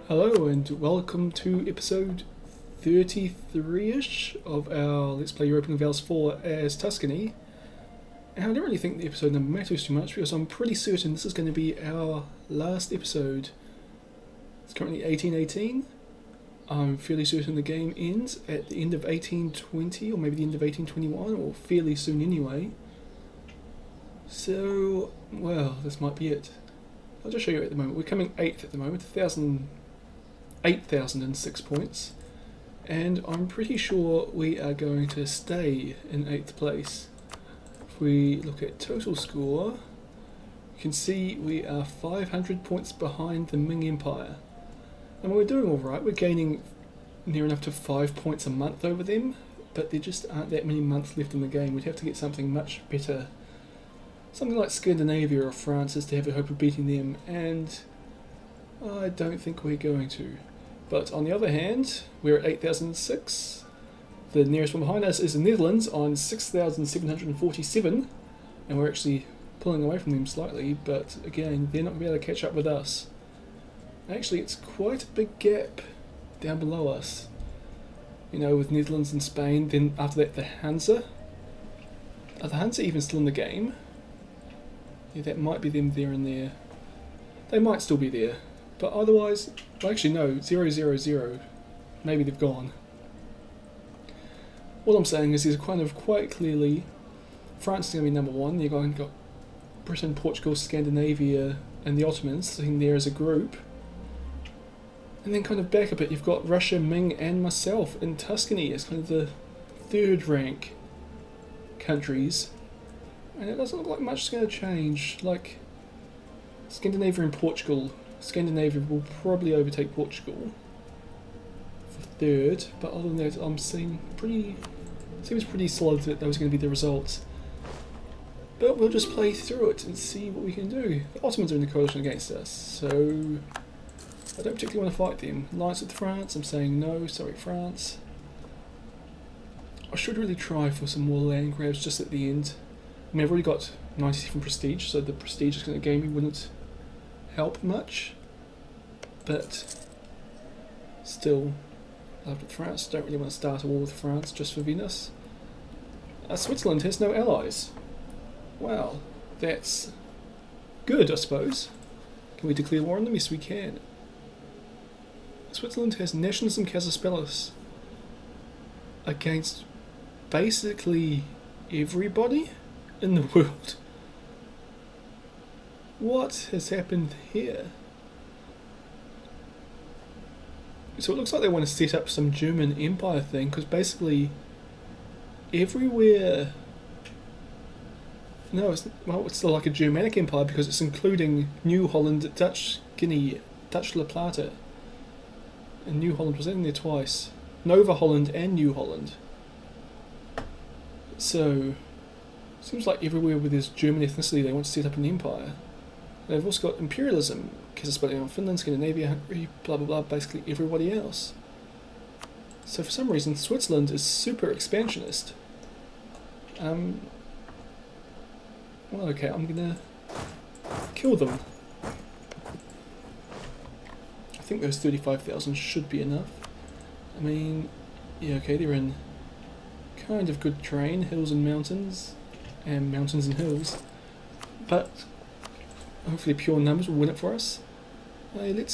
Hello and welcome to episode 33-ish of our Let's Play Europa Universalis 4 as Tuscany. And I don't really think the episode number matters too much because I'm pretty certain this is going to be our last episode. It's currently 1818. I'm fairly certain the game ends at the end of 1820 or maybe the end of 1821 or fairly soon anyway. So, well, this might be it. I'll just show you at the moment. We're coming 8th at the moment, 8,006 points, and I'm pretty sure we are going to stay in 8th place. If we look at total score, you can see we are 500 points behind the Ming Empire. And we're doing alright, we're gaining near enough to 5 points a month over them, but there just aren't that many months left in the game. We'd have to get something much better. Something like Scandinavia or France is to have a hope of beating them, and I don't think we're going to. But on the other hand, we're at 8,006. The nearest one behind us is the Netherlands on 6,747, and we're actually pulling away from them slightly, but again, they're not going to be able to catch up with us. Actually, it's quite a big gap down below us. You know, with Netherlands and Spain, then after that the Hansa. Are the Hansa even still in the game? Yeah, that might be them there and there. They might still be there. But otherwise, well actually no, 000, maybe they've gone. All I'm saying is there's kind of quite clearly, France is going to be number one, you've got Britain, Portugal, Scandinavia and the Ottomans sitting there as a group. And then kind of back a bit, you've got Russia, Ming and myself in Tuscany as kind of the third rank countries. And it doesn't look like much is going to change, like Scandinavia and Portugal. Scandinavia will probably overtake Portugal for third, but other than that, I'm seeing seems pretty solid that those are going to be the results. But we'll just play through it and see what we can do. The Ottomans are in the coalition against us, so I don't particularly want to fight them. Alliance with France, I'm saying no, sorry France. I should really try for some more land grabs just at the end. I mean, I've already got 97 prestige, so the prestige is going to gain me wouldn't help much, but still, love with France. Don't really want to start a war with France just for Venice. Switzerland has no allies. Wow, that's good, I suppose. Can we declare war on them? Yes, we can. Switzerland has nationalism casus against basically everybody in the world. What has happened here? So it looks like they want to set up some German Empire thing, because basically everywhere... No, it's still like a Germanic Empire because it's including New Holland, Dutch Guinea, Dutch La Plata. And New Holland was in there twice. Nova Holland and New Holland. So, seems like everywhere where there's German ethnicity they want to set up an empire. They've also got imperialism, casus belli on Finland, Scandinavia, Hungary, blah blah blah, basically everybody else. So for some reason Switzerland is super expansionist. Well okay, I'm gonna kill them. I think those 35,000 should be enough. I mean, yeah okay, they're in kind of good terrain, hills and mountains and hills. But hopefully pure numbers will win it for us. Might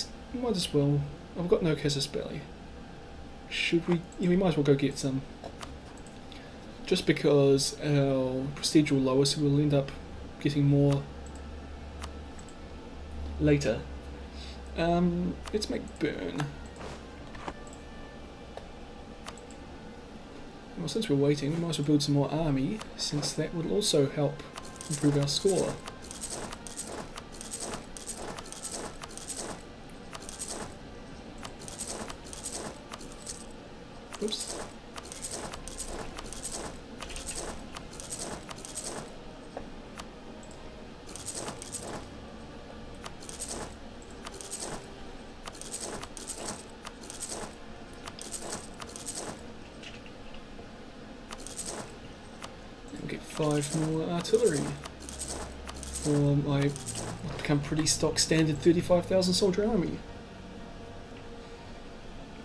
as well. I've got no casus belli. Should we? Yeah, we might as well go get some. Just because our prestige will lower, so we'll end up getting more later. Let's make burn. Well, since we're waiting, we might as well build some more army, since that will also help improve our score. Oops. I'll get 5 more artillery for my become pretty stock standard 35,000 soldier army.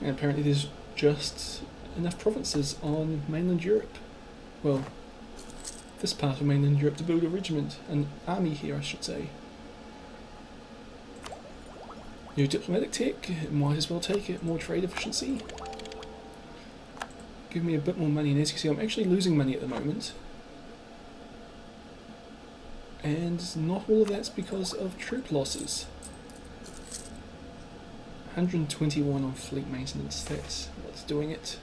And apparently there's just enough provinces on mainland Europe. Well, this part of mainland Europe to build a regiment, an army here I should say. New diplomatic tech, might as well take it, more trade efficiency. Give me a bit more money, and as you can see I'm actually losing money at the moment. And not all of that's because of troop losses. 121 on fleet maintenance, that's what's doing it.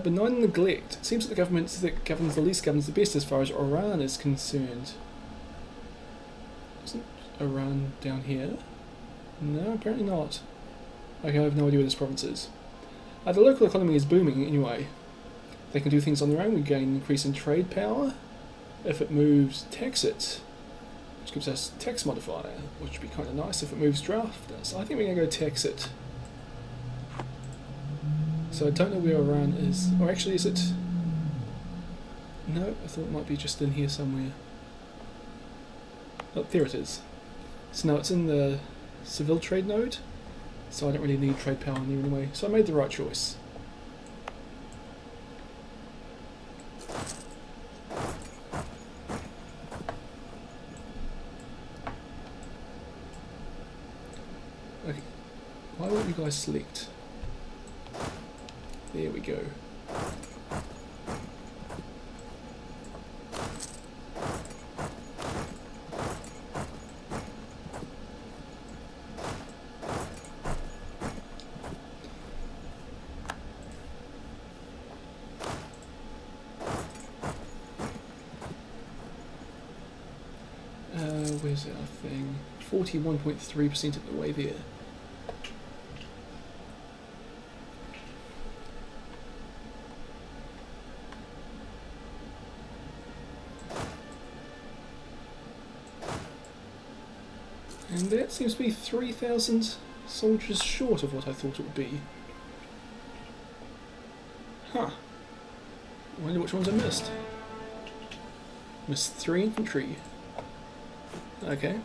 Benign neglect. It seems that the government that governs the least governs the best as far as Iran is concerned. Isn't Iran down here? No, apparently not. Okay, I have no idea where this province is. The local economy is booming anyway. They can do things on their own. We gain an increase in trade power. If it moves, tax it, which gives us tax modifier, which would be kind of nice. If it moves, draft us. I think we're going to go tax it. So I don't know where Iran is. Or actually, is it? No, I thought it might be just in here somewhere. Oh, there it is. So now it's in the Seville trade node, so I don't really need trade power in there anyway. So I made the right choice. Okay, why won't you guys select? There we go. Where's our thing? 41.3% of the way there. And that seems to be 3,000 soldiers short of what I thought it would be. Huh. I wonder which ones I missed. Missed 3 infantry. Okay.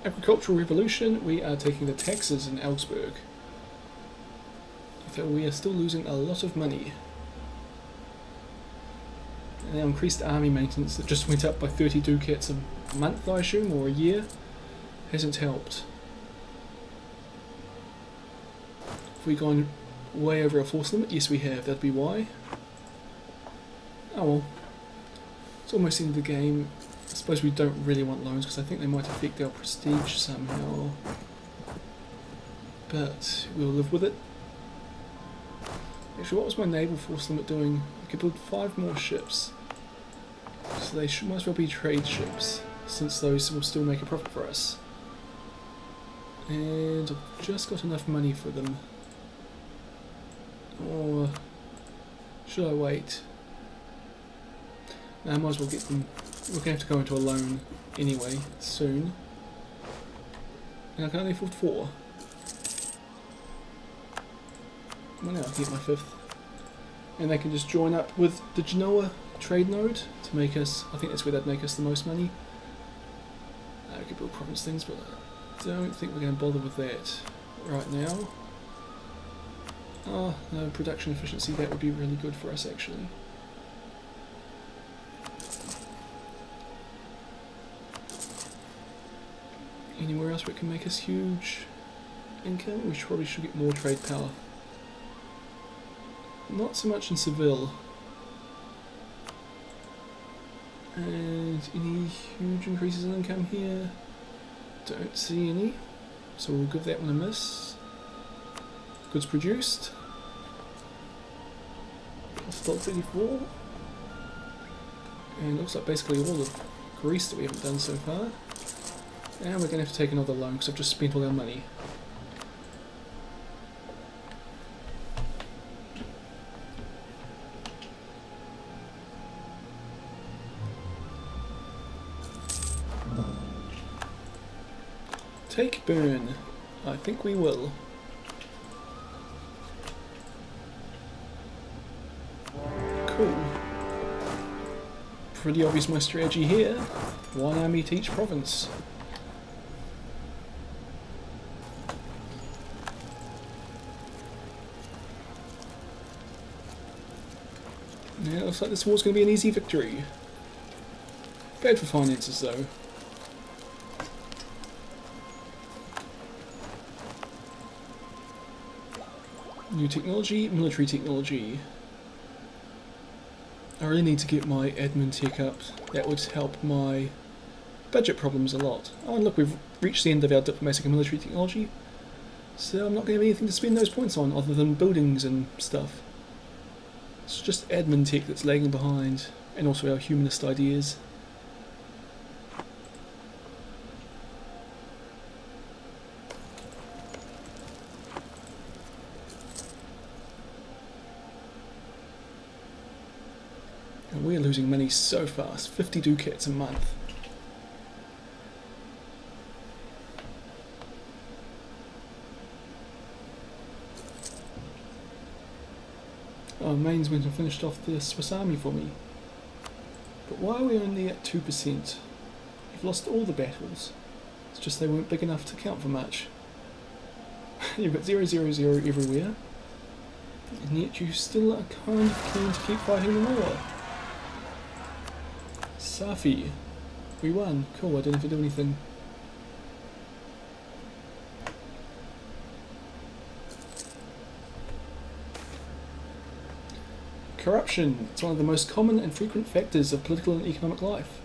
Agricultural revolution, we are taking the taxes in Augsburg. So we are still losing a lot of money. And our increased army maintenance that just went up by 30 ducats a month, I assume, or a year, hasn't helped. Have we gone way over our force limit? Yes we have, that'd be why. Oh well. It's almost the end of the game. I suppose we don't really want loans because I think they might affect our prestige somehow. But we'll live with it. Actually, what was my naval force limit doing? I could build 5 more ships. So they might as well be trade ships, since those will still make a profit for us. And I've just got enough money for them. Or should I wait? No, I might as well get them. We're going to have to go into a loan anyway, soon. And I can only afford 4. Well, now I can get my 5th. And they can just join up with the Genoa trade node to make us, I think that's where they'd make us the most money. We could build province things, but I don't think we're going to bother with that right now. Oh, no, production efficiency, that would be really good for us actually. Anywhere else where it can make us huge income? We probably should get more trade power. Not so much in Seville. And any huge increases in income here? Don't see any. So we'll give that one a miss. Goods produced. Stock 34. And it looks like basically all of Greece that we haven't done so far. And we're going to have to take another loan because I've just spent all our money. Take burn. I think we will. Cool. Pretty obvious my strategy here. One army to each province. Yeah, looks like this war's going to be an easy victory. Bad for finances though. New technology, military technology. I really need to get my admin tech up. That would help my budget problems a lot. Oh, and look, we've reached the end of our diplomatic and military technology, so I'm not going to have anything to spend those points on other than buildings and stuff. It's just admin tech that's lagging behind, and also our humanist ideas. And we're losing money so fast, 50 ducats a month. Oh, Mainz went and finished off the Swiss army for me. But why are we only at 2%? We've lost all the battles. It's just they weren't big enough to count for much. You've got 0, 0, 0 everywhere. And yet you still are kind of keen to keep fighting the war. Safi. We won. Cool, I didn't have to do anything. Corruption. It's one of the most common and frequent factors of political and economic life.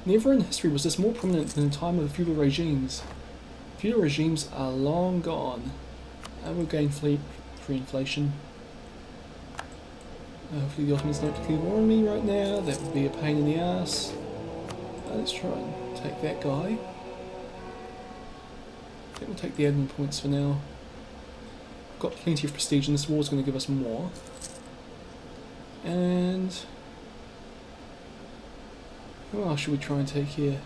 Never in history was this more prominent than in the time of the feudal regimes. Feudal regimes are long gone. And we'll gain free inflation. Hopefully the Ottomans don't declare war on me right now. That would be a pain in the ass. Let's try and take that guy. I think we'll take the admin points for now. Got plenty of prestige and this war's going to give us more. And who else should we try and take here?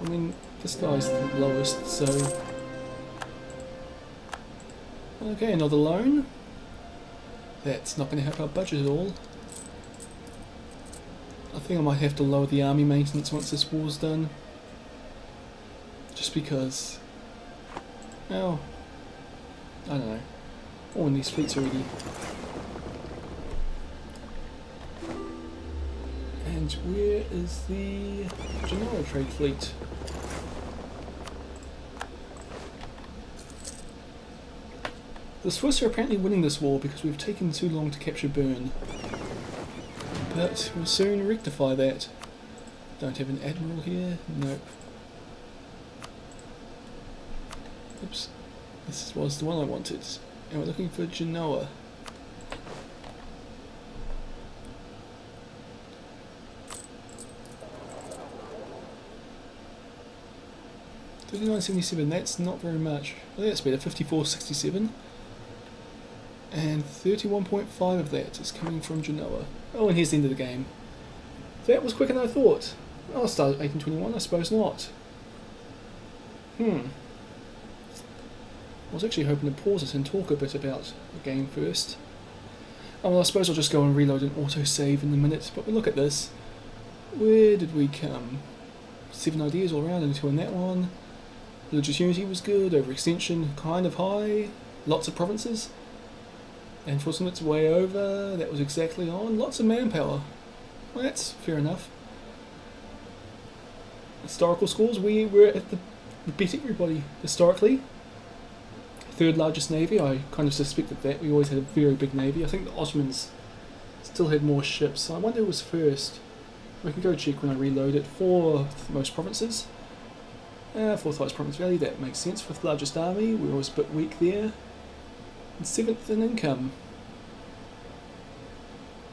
I mean, this guy's the lowest, so... Okay, another loan. That's not going to help our budget at all. I think I might have to lower the army maintenance once this war's done. Just because... well, I don't know. Oh, and these fleets already. And where is the Genoa trade fleet? The Swiss are apparently winning this war because we've taken too long to capture Bern. But we'll soon rectify that. Don't have an admiral here? Nope. Oops. This was the one I wanted. And we're looking for Genoa. $39.77, that's not very much. Well, that's better, $54.67. And 31.5 of that is coming from Genoa. Oh, and here's the end of the game. That was quicker than I thought. I'll start at 1821, I suppose not. I was actually hoping to pause it and talk a bit about the game first. Oh, well, I suppose I'll just go and reload and autosave in a minute, but we'll look at this. Where did we come? 7 ideas all around, and 2 in that one. Religious unity was good, overextension kind of high, lots of provinces. Enforcement's way over, that was exactly on, lots of manpower. Well, that's fair enough. Historical scores, we were at the beat everybody historically. 3rd largest navy, I kind of suspected that. We always had a very big navy. I think the Ottomans still had more ships, so I wonder who was first. We can go check when I reload it. 4th most provinces. 4th highest province value, that makes sense. 5th largest army, we were always a bit weak there. And 7th in income.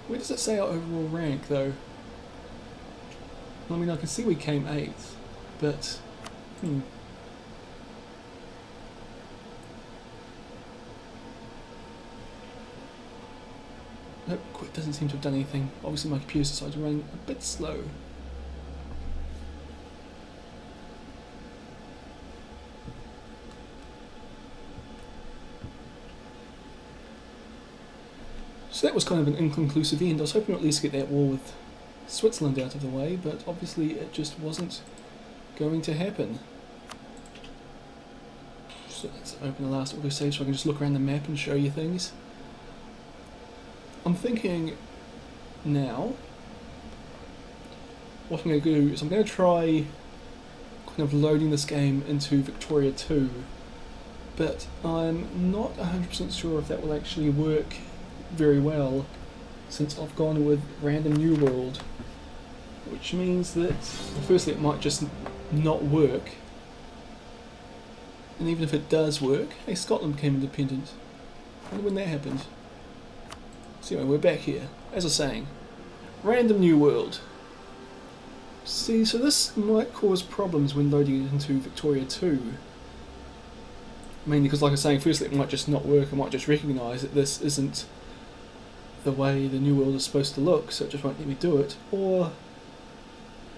Where does it say our overall rank though? I mean, I can see we came 8th, but... Nope, it doesn't seem to have done anything. Obviously my computer decided to run a bit slow. So that was kind of an inconclusive end. I was hoping to at least get that war with Switzerland out of the way, but obviously it just wasn't going to happen. So let's open the last autosave so I can just look around the map and show you things. I'm thinking now, what I'm going to do is I'm going to try kind of loading this game into Victoria 2, but I'm not 100% sure if that will actually work very well, since I've gone with random new world, which means that, well, firstly it might just not work, and even if it does work, hey, Scotland became independent. I wonder when that happened. So anyway, we're back here. As I was saying, random new world. See, so this might cause problems when loading it into Victoria 2. Mainly because, like I was saying, firstly it might just not work, it might just recognise that this isn't the way the new world is supposed to look, so it just won't let me do it. Or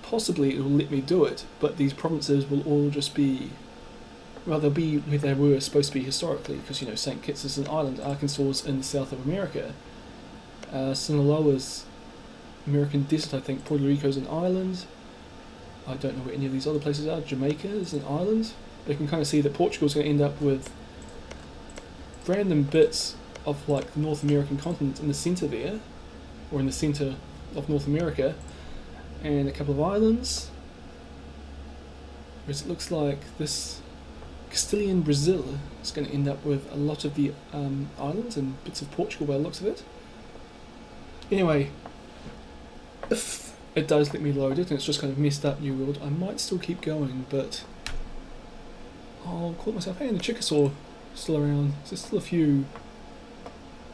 possibly it will let me do it, but these provinces will all just be, well, they'll be where they were supposed to be historically, because, you know, St. Kitts is an island, Arkansas is in the south of America, Sinaloa's American desert, I think, Puerto Rico's an island, I don't know where any of these other places are, Jamaica is an island. You can kind of see that Portugal's going to end up with random bits of like the North American continent in the centre there, or in the centre of North America, and a couple of islands, whereas it looks like this Castilian Brazil is going to end up with a lot of the islands and bits of Portugal by the looks of it. Anyway, if it does let me load it and it's just kind of messed up New World, I might still keep going, but I'll call myself, hey, and the Chickasaw still around. So there's still a few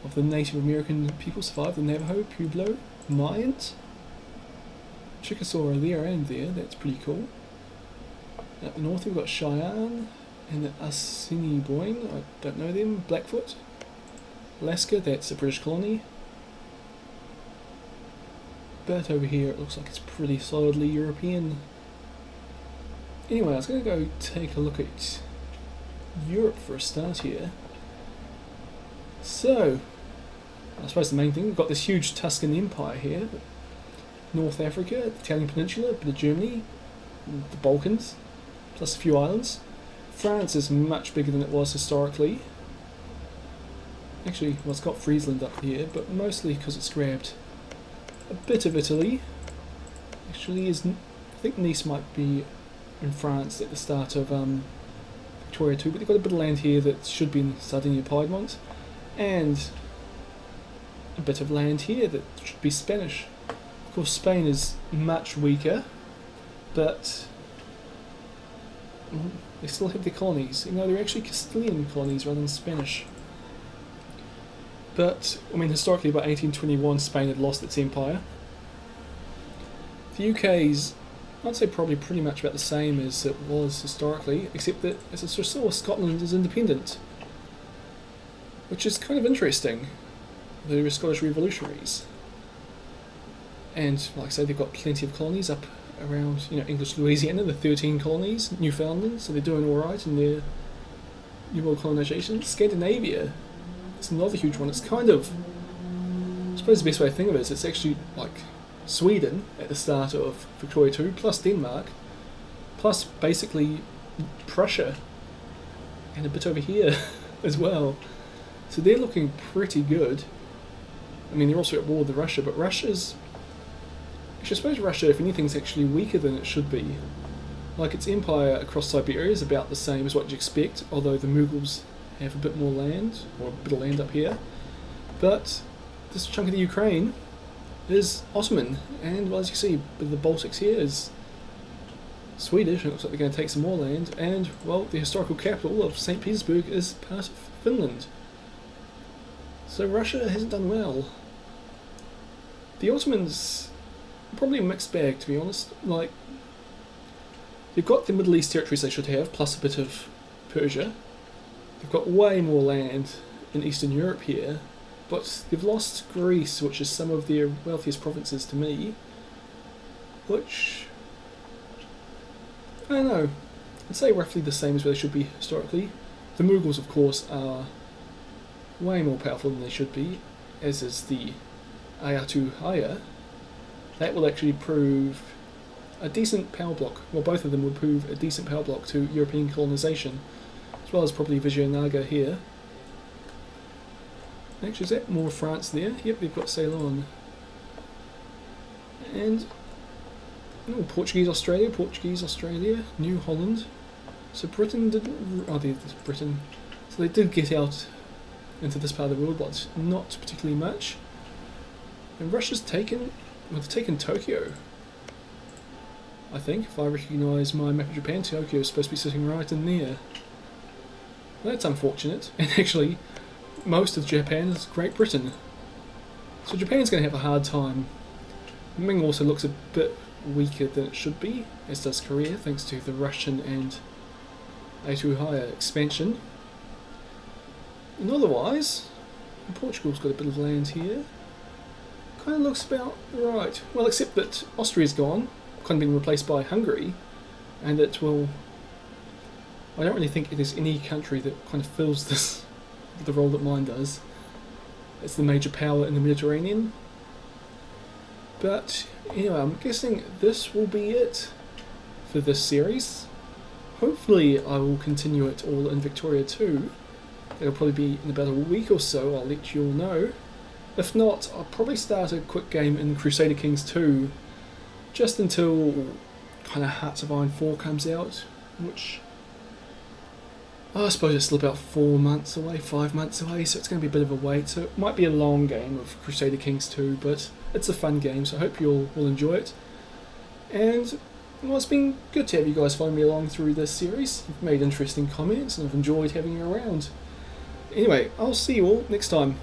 of the Native American people survived, the Navajo, Pueblo, Mayans. Chickasaw are there and there, that's pretty cool. Up north we've got Cheyenne and the Assiniboine, I don't know them, Blackfoot. Alaska, that's a British colony. But over here it looks like it's pretty solidly European. Anyway, I was going to go take a look at Europe for a start here. So, I suppose the main thing, we've got this huge Tuscan Empire here. North Africa, the Italian Peninsula, a bit of Germany, the Balkans, plus a few islands. France is much bigger than it was historically. Actually, well, it's got Friesland up here, but mostly because it's grabbed a bit of Italy. Actually, I think Nice might be in France at the start of Victoria 2, but they've got a bit of land here that should be in Sardinia, Piedmont, and a bit of land here that should be Spanish. Of course, Spain is much weaker, but they still have their colonies, even though they're actually Castilian colonies rather than Spanish. But, I mean, historically, by 1821, Spain had lost its empire. The UK's, I'd say, probably pretty much about the same as it was historically, except that, as I saw, Scotland is independent, which is kind of interesting. The Scottish revolutionaries. And, like I say, they've got plenty of colonies up around, you know, English Louisiana, the 13 colonies, Newfoundland, so they're doing alright in their New World colonisation. Scandinavia, it's another huge one. It's kind of, I suppose the best way to think of it is it's actually like Sweden at the start of Victoria 2, plus Denmark, plus basically Prussia, and a bit over here as well. So they're looking pretty good. I mean, they're also at war with Russia, but Russia's, actually I suppose Russia, if anything's actually weaker than it should be. Like, its empire across Siberia is about the same as what you'd expect, although the Mughals have a bit more land, or a bit of land up here. But this chunk of the Ukraine is Ottoman, and, well, as you see, the Baltics here is Swedish, and it looks like they're going to take some more land, and, well, the historical capital of St. Petersburg is part of Finland. So Russia hasn't done well. The Ottomans, probably a mixed bag, to be honest. Like, they've got the Middle East territories they should have, plus a bit of Persia. They've got way more land in Eastern Europe here, but they've lost Greece, which is some of their wealthiest provinces to me, which, I don't know, I'd say roughly the same as where they should be historically. The Mughals, of course, are way more powerful than they should be, as is the Ayatollah, that will actually prove a decent power block. Well, both of them would prove a decent power block to European colonisation, as well as probably Vijayanagar here. Actually, is that more France there? Yep, they've got Ceylon. And Portuguese Australia, New Holland. So Britain didn't. Oh, there's Britain. So they did get out into this part of the world, but not particularly much. And Russia's taken. Well, they've taken Tokyo. I think, if I recognise my map of Japan, Tokyo is supposed to be sitting right in there. Well, that's unfortunate. And actually, most of Japan is Great Britain. So Japan's going to have a hard time. Ming also looks a bit weaker than it should be, as does Korea, thanks to the Russian and A2 expansion. And otherwise, Portugal's got a bit of land here. Kind of looks about right. Well, except that Austria's gone, kind of being replaced by Hungary, and it will... I don't really think there's any country that kind of fills this, the role that mine does. It's the major power in the Mediterranean. But anyway, I'm guessing this will be it for this series. Hopefully I will continue it all in Victoria too. It'll probably be in about a week or so, I'll let you all know. If not, I'll probably start a quick game in Crusader Kings 2, just until kind of Hearts of Iron 4 comes out, which I suppose it's still about 4 months away, 5 months away, so it's going to be a bit of a wait. So it might be a long game of Crusader Kings 2, but it's a fun game, so I hope you all will enjoy it. And well, it's been good to have you guys follow me along through this series. You've made interesting comments, and I've enjoyed having you around. Anyway, I'll see you all next time.